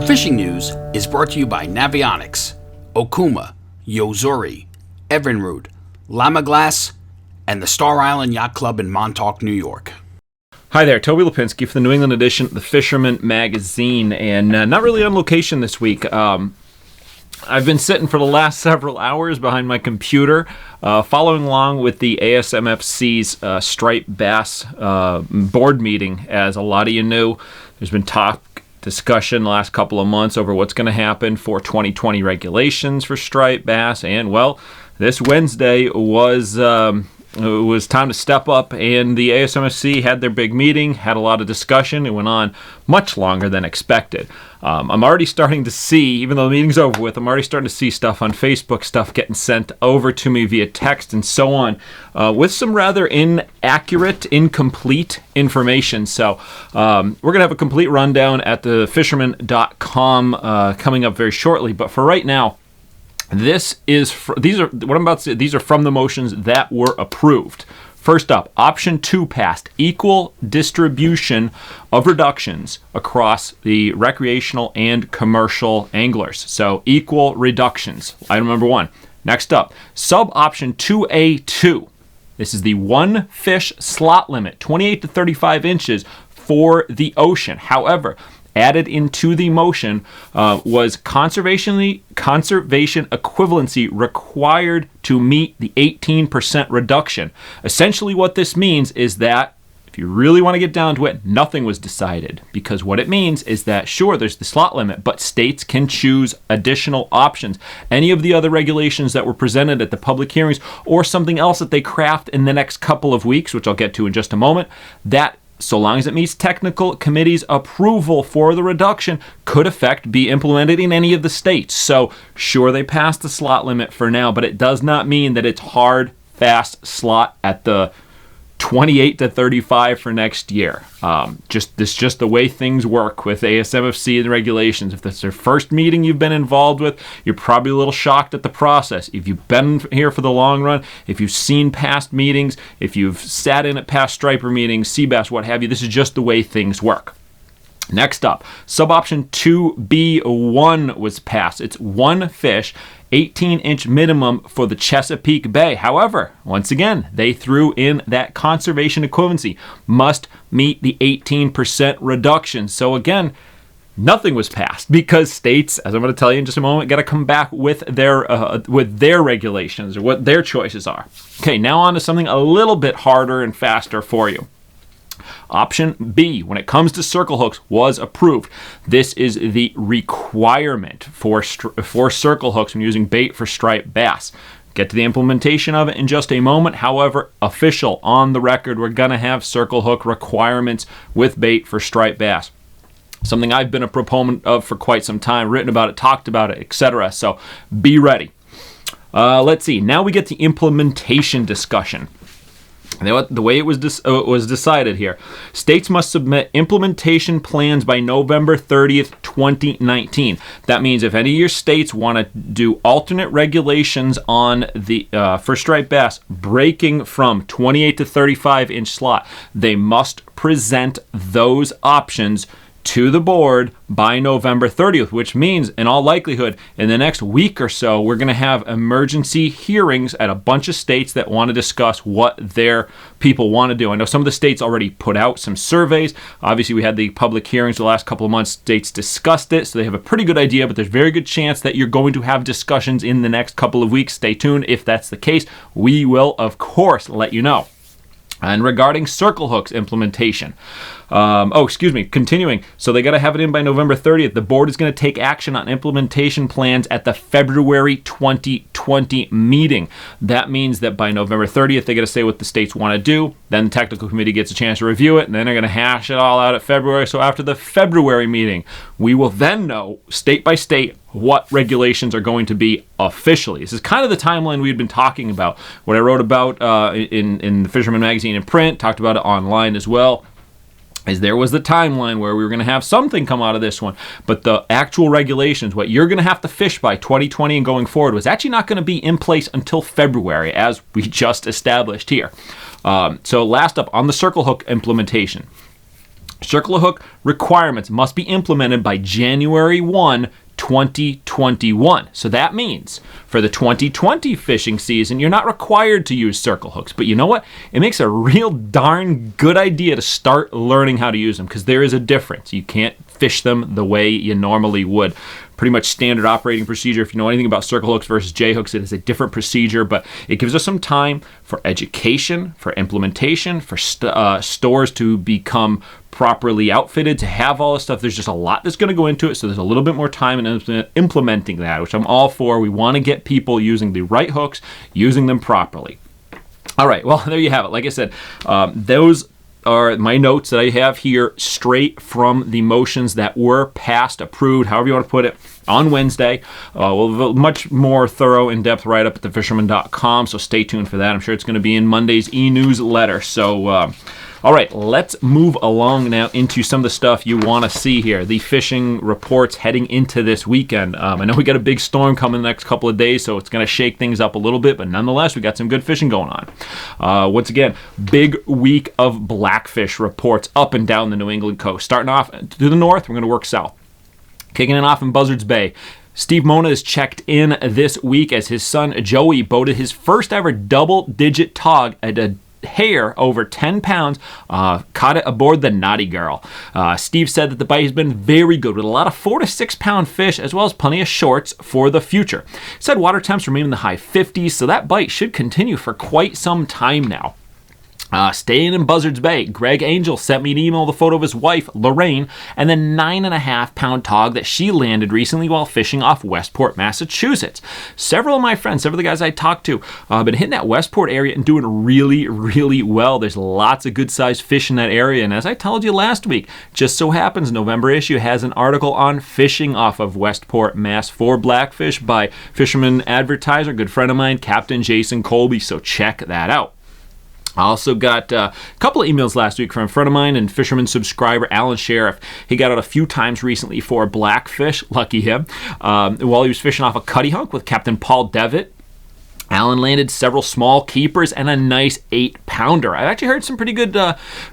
Fishing news is brought to you by Navionics, Okuma, Yozuri, Evinrude, Llama Glass, and the Star Island Yacht Club in Montauk, New York. Hi there, Toby Lapinski for the New England edition of the Fisherman magazine, and not really on location this week. I've been sitting for the last several hours behind my computer, following along with the ASMFC's striped bass board meeting. As a lot of you knew, there's been discussion the last couple of months over what's going to happen for 2020 regulations for striped bass, and well, this Wednesday was it was time to step up, and the ASMFC had their big meeting, had a lot of discussion. It went on much longer than expected. I'm already starting to see, even though the meeting's over with, I'm already starting to see stuff on Facebook, stuff getting sent over to me via text and so on, with some rather inaccurate, incomplete information. So we're going to have a complete rundown at the fisherman.com coming up very shortly. But for right now, these are what I'm about to say. These are from the motions that were approved. First up, option 2 passed: equal distribution of reductions across the recreational and commercial anglers. So equal reductions. Item number 1. Next up, sub option 2A2. This is the one fish slot limit, 28 to 35 inches for the ocean. However, added into the motion was conservation equivalency required to meet the 18% reduction. Essentially what this means is that, if you really want to get down to it, nothing was decided, because what it means is that, sure, there's the slot limit, but states can choose additional options. Any of the other regulations that were presented at the public hearings, or something else that they craft in the next couple of weeks, which I'll get to in just a moment, that, so long as it meets technical committee's approval for the reduction, could be implemented in any of the states. So sure, they passed the slot limit for now, but it does not mean that it's hard, fast slot at the 28 to 35 for next year. Just the way things work with ASMFC and the regulations. If that's your first meeting you've been involved with, you're probably a little shocked at the process. If you've been here for the long run, if you've seen past meetings, if you've sat in at past striper meetings, sea bass, what have you, this is just the way things work. Next up, sub-option 2B1 was passed. It's one fish, 18-inch minimum for the Chesapeake Bay. However, once again, they threw in that conservation equivalency, must meet the 18% reduction. So again, nothing was passed because states, as I'm going to tell you in just a moment, got to come back with their regulations or what their choices are. Okay, now on to something a little bit harder and faster for you. Option B, when it comes to circle hooks, was approved. This is the requirement for circle hooks when using bait for striped bass. Get to the implementation of it in just a moment. However, official, on the record, we're going to have circle hook requirements with bait for striped bass. Something I've been a proponent of for quite some time, written about it, talked about it, etc. So be ready. Let's see. Now we get the implementation discussion. The way it was decided here, states must submit implementation plans by November 30th, 2019. That means if any of your states want to do alternate regulations on the for striped bass, breaking from 28 to 35 inch slot, they must present those options to the board by November 30th, which means in all likelihood in the next week or so we're going to have emergency hearings at a bunch of states that want to discuss what their people want to do. I know some of the states already put out some surveys. Obviously we had the public hearings the last couple of months. States discussed it, so they have a pretty good idea, but there's very good chance that you're going to have discussions in the next couple of weeks. Stay tuned. If that's the case, we will of course let you know. And regarding circle hooks implementation, continuing. So they got to have it in by November 30th. The board is going to take action on implementation plans at the February 2020 meeting. That means that by November 30th, they got to say what the states want to do. Then the technical committee gets a chance to review it, and then they're going to hash it all out at February. So after the February meeting, we will then know state by state what regulations are going to be officially. This is kind of the timeline we've been talking about. What I wrote about in the Fisherman magazine in print, talked about it online as well, is there was the timeline where we were going to have something come out of this one, but the actual regulations, what you're going to have to fish by 2020 and going forward, was actually not going to be in place until February, as we just established here. So last up, on the circle hook implementation. Circle hook requirements must be implemented by January 1, 2021. So that means for the 2020 fishing season, you're not required to use circle hooks. But you know what? It makes a real darn good idea to start learning how to use them, because there is a difference. You can't fish them the way you normally would. Pretty much standard operating procedure. If you know anything about circle hooks versus J hooks, it is a different procedure, but it gives us some time for education, for implementation, for stores to become properly outfitted, to have all this stuff. There's just a lot that's going to go into it, so there's a little bit more time in implementing that, which I'm all for. We want to get people using the right hooks, using them properly. All right, well, there you have it. Like I said, those are my notes that I have here straight from the motions that were passed, approved, however you want to put it, on Wednesday. We'll have a much more thorough, in-depth write-up at thefisherman.com, so stay tuned for that. I'm sure it's going to be in Monday's e-newsletter. So, all right, let's move along now into some of the stuff you want to see here. The fishing reports heading into this weekend. I know we got a big storm coming the next couple of days, so it's going to shake things up a little bit, but nonetheless, we got some good fishing going on. Once again, big week of blackfish reports up and down the New England coast. Starting off to the north, we're going to work south. Kicking it off in Buzzards Bay. Steve Mona is checked in this week as his son Joey boated his first ever double-digit tog at a hair over 10 pounds, caught it aboard the Naughty Girl. Steve said that the bite has been very good with a lot of 4 to 6 pound fish, as well as plenty of shorts for the future. Said water temps remain in the high 50s, so that bite should continue for quite some time now. Staying in Buzzards Bay, Greg Angel sent me an email with a photo of his wife, Lorraine, and the 9.5 pound tog that she landed recently while fishing off Westport, Massachusetts. Several of my friends, several of the guys I talked to, have been hitting that Westport area and doing really, really well. There's lots of good sized fish in that area, and as I told you last week, just so happens November issue has an article on fishing off of Westport, Mass for blackfish by Fisherman advertiser, good friend of mine, Captain Jason Colby, so check that out. I also got a couple of emails last week from a friend of mine and Fisherman subscriber, Alan Sheriff. He got out a few times recently for blackfish, lucky him, while he was fishing off a cutty hunk with Captain Paul Devitt. Alan landed several small keepers and a nice 8-pounder. I've actually heard some pretty good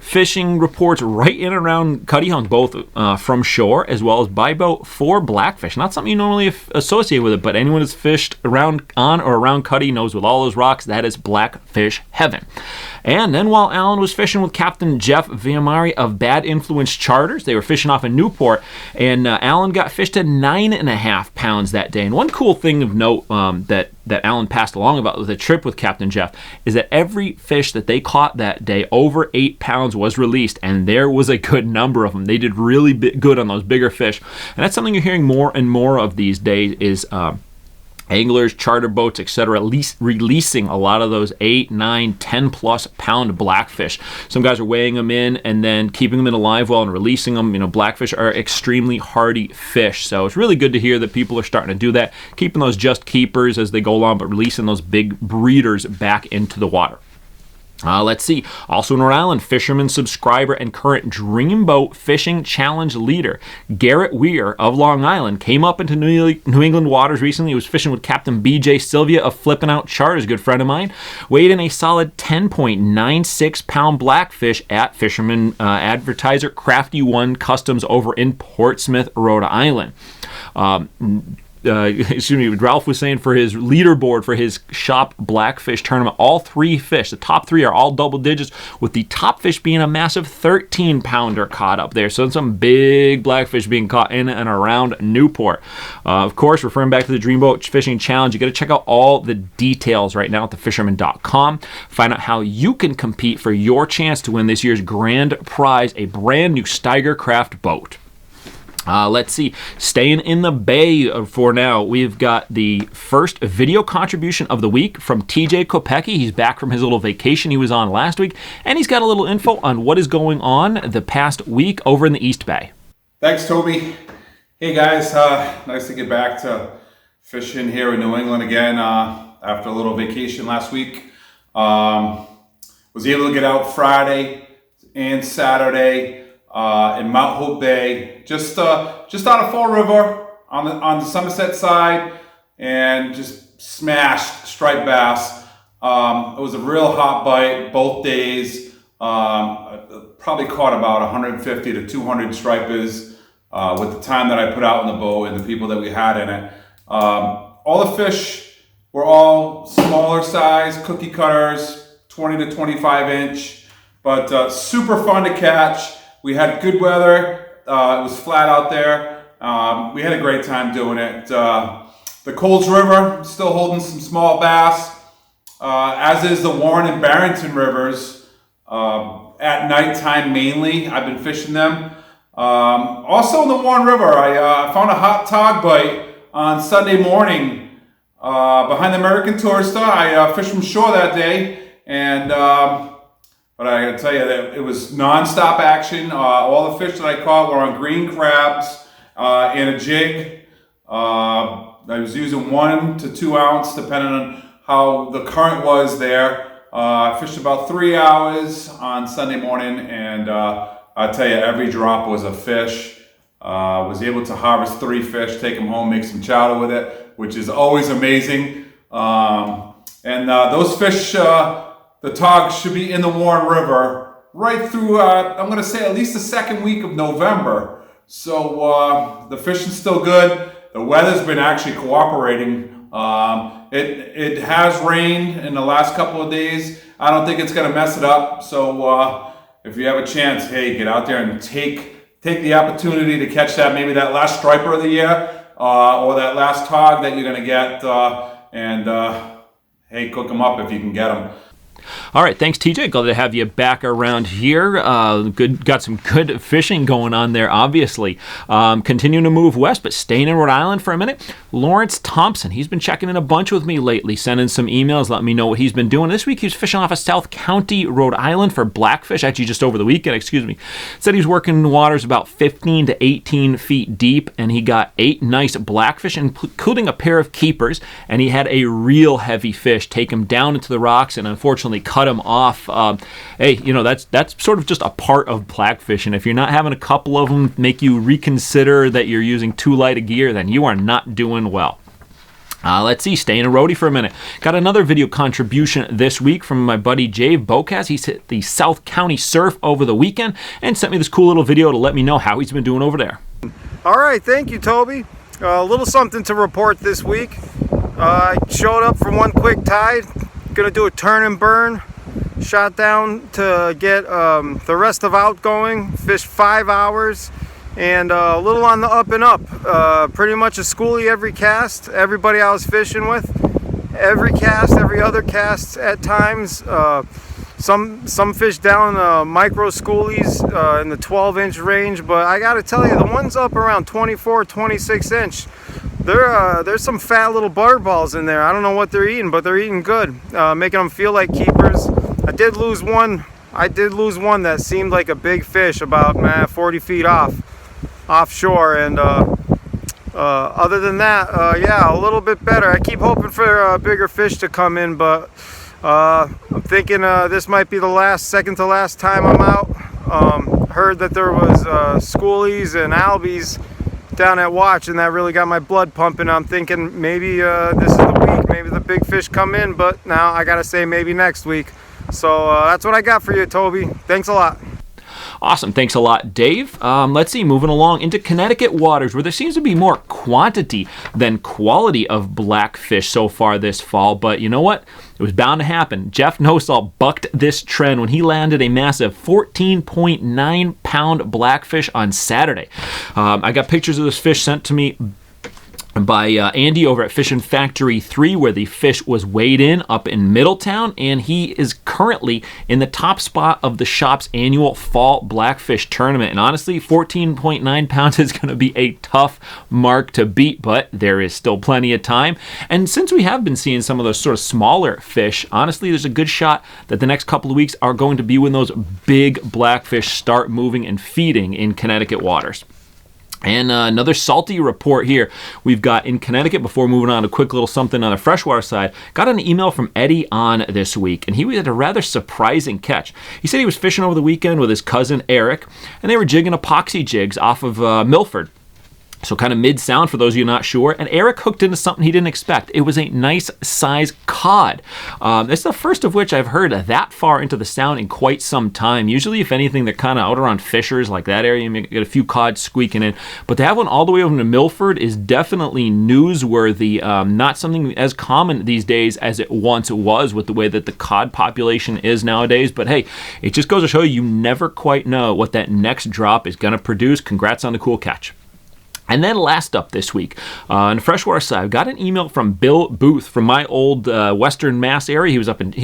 fishing reports right in and around Cutty Hunk, both from shore as well as by boat for blackfish. Not something you normally associate with it, but anyone who's fished around on or around Cutty knows with all those rocks, that is blackfish heaven. And then while Alan was fishing with Captain Jeff Viamari of Bad Influence Charters, they were fishing off in Newport, and Alan got fished to 9.5 pounds that day. And one cool thing of note that Alan passed along about the trip with Captain Jeff is that every fish that they caught that day over 8 pounds was released, and there was a good number of them. They did really good on those bigger fish, and that's something you're hearing more and more of these days is anglers, charter boats, etc., releasing a lot of those 8, 9, 10 plus pound blackfish. Some guys are weighing them in and then keeping them in a live well and releasing them. You know, blackfish are extremely hardy fish, so it's really good to hear that people are starting to do that, keeping those just keepers as they go along, but releasing those big breeders back into the water. Let's see. Also in Rhode Island, Fisherman subscriber and current Dreamboat Fishing Challenge leader, Garrett Weir of Long Island, came up into New England waters recently. He was fishing with Captain BJ Sylvia of Flippin' Out Charters, good friend of mine. Weighed in a solid 10.96 pound blackfish at Fisherman advertiser Crafty One Customs over in Portsmouth, Rhode Island. Ralph was saying for his leaderboard for his shop blackfish tournament, all 3 fish, the top 3 are all double digits, with the top fish being a massive 13-pounder caught up there. So some big blackfish being caught in and around Newport. Of course, referring back to the Dreamboat Fishing Challenge, you got to check out all the details right now at thefisherman.com. Find out how you can compete for your chance to win this year's grand prize, a brand new Steiger Craft boat. Let's see. Staying in the Bay for now, we've got the first video contribution of the week from TJ Kopecki. He's back from his little vacation he was on last week, and he's got a little info on what is going on the past week over in the East Bay. Thanks, Toby. Hey, guys. Nice to get back to fishing here in New England again after a little vacation last week. Was able to get out Friday and Saturday in Mount Hope Bay, just out of Fall River on the Somerset side, and just smashed striped bass. It was a real hot bite both days. Probably caught about 150 to 200 stripers with the time that I put out in the boat and the people that we had in it. All the fish were all smaller size, cookie cutters, 20 to 25 inch, but super fun to catch. We had good weather. It was flat out there. We had a great time doing it. The Coles River, still holding some small bass, as is the Warren and Barrington rivers. At nighttime mainly, I've been fishing them. Also in the Warren River, I found a hot tog bite on Sunday morning behind the American Tourister. I fished from shore that day, and but I gotta tell you that it was non-stop action. All the fish that I caught were on green crabs and a jig. I was using 1 to 2 ounce depending on how the current was there. I fished about 3 hours on Sunday morning, and I tell you, every drop was a fish. Was able to harvest 3 fish, take them home, make some chowder with it, which is always amazing. And those fish, the togs should be in the Warren River right through, I'm going to say at least the second week of November. So the fishing's still good. The weather's been actually cooperating. It has rained in the last couple of days. I don't think it's going to mess it up. So if you have a chance, hey, get out there and take the opportunity to catch maybe that last striper of the year or that last tog that you're going to get. Hey, cook them up if you can get them. All right, thanks, TJ. Glad to have you back around here. Got some good fishing going on there, obviously. Continuing to move west, but staying in Rhode Island for a minute. Lawrence Thompson, he's been checking in a bunch with me lately, sending some emails, letting me know what he's been doing. This week, he was fishing off of South County, Rhode Island for blackfish, actually just over the weekend, Said he was working in waters about 15 to 18 feet deep, and he got 8 nice blackfish, including a pair of keepers, and he had a real heavy fish take him down into the rocks and unfortunately cut him off. Hey, that's sort of just a part of blackfish, and if you're not having a couple of them make you reconsider that you're using too light a gear, then you are not doing well. Let's see, staying in roadie for a minute. Got another video contribution this week from my buddy Jave Bocas. He's hit the South County surf over the weekend and sent me this cool little video to let me know how he's been doing over there. All right, thank you, Toby. A little something to report this week. I showed up for one quick tide. Gonna do a turn and burn. Shot down to get the rest of outgoing. Fished 5 hours. And a little on the up and up. Pretty much a schoolie every cast. Everybody I was fishing with, every cast, every other cast at times. Some fish down micro schoolies in the 12-inch range, but I gotta tell you, the ones up around 24, 26 inch, there's some fat little butterballs in there. I don't know what they're eating, but they're eating good, making them feel like keepers. I did lose one that seemed like a big fish, about 40 feet offshore, and other than that, yeah, a little bit better. I keep hoping for bigger fish to come in, but I'm thinking this might be the second to last time I'm out. Heard that there was schoolies and albies down at Watch, and that really got my blood pumping. I'm thinking maybe this is the week, maybe the big fish come in, but now I gotta say maybe next week. So that's what I got for you, Toby. Thanks a lot. Awesome. Thanks a lot, Dave. Let's see, moving along into Connecticut waters, where there seems to be more quantity than quality of blackfish so far this fall. But you know what? It was bound to happen. Jeff Nosall bucked this trend when he landed a massive 14.9-pound blackfish on Saturday. I got pictures of this fish sent to me by Andy over at Fishing Factory 3, where the fish was weighed in up in Middletown, and he is currently in the top spot of the shop's annual fall blackfish tournament. And honestly, 14.9 pounds is going to be a tough mark to beat, but there is still plenty of time. And since we have been seeing some of those sort of smaller fish, honestly, there's a good shot that the next couple of weeks are going to be when those big blackfish start moving and feeding in Connecticut waters. And another salty report here we've got in Connecticut before moving on to a quick little something on the freshwater side. Got an email from Eddie on this week, and he had a rather surprising catch. He said he was fishing over the weekend with his cousin Eric, and they were jigging epoxy jigs off of Milford. So kind of mid-sound for those of you not sure. And Eric hooked into something he didn't expect. It was a nice size cod. It's the first of which I've heard that far into the sound in quite some time. Usually, if anything, they're kind of out around Fishers, like that area. You may get a few cod squeaking in. But to have one all the way over to Milford is definitely newsworthy. Not something as common these days as it once was with the way that the cod population is nowadays. But hey, it just goes to show you never quite know what that next drop is going to produce. Congrats on the cool catch. And then last up this week, on the freshwater side, I got an email from Bill Booth from my old Western Mass area. He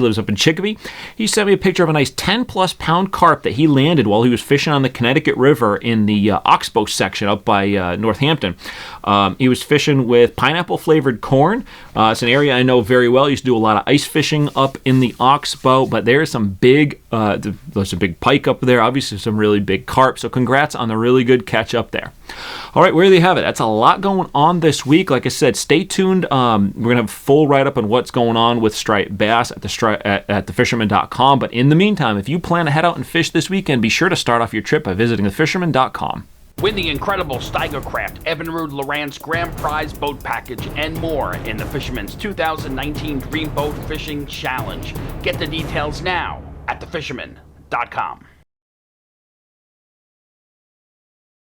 lives up in Chicopee. He sent me a picture of a nice 10-plus pound carp that he landed while he was fishing on the Connecticut River in the Oxbow section up by Northampton. He was fishing with pineapple-flavored corn. It's an area I know very well. I used to do a lot of ice fishing up in the Oxbow, but there's some big, there's a big pike up there. Obviously, some really big carp. So congrats on the really good catch up there. All right, where do you have it? That's a lot going on this week. Like I said, stay tuned. We're going to have a full write-up on what's going on with striped bass at thefisherman.com. But in the meantime, if you plan to head out and fish this weekend, be sure to start off your trip by visiting thefisherman.com. Win the incredible Steigercraft Evinrude Lowrance Grand Prize Boat Package and more in the Fisherman's 2019 Dream Boat Fishing Challenge. Get the details now at thefisherman.com.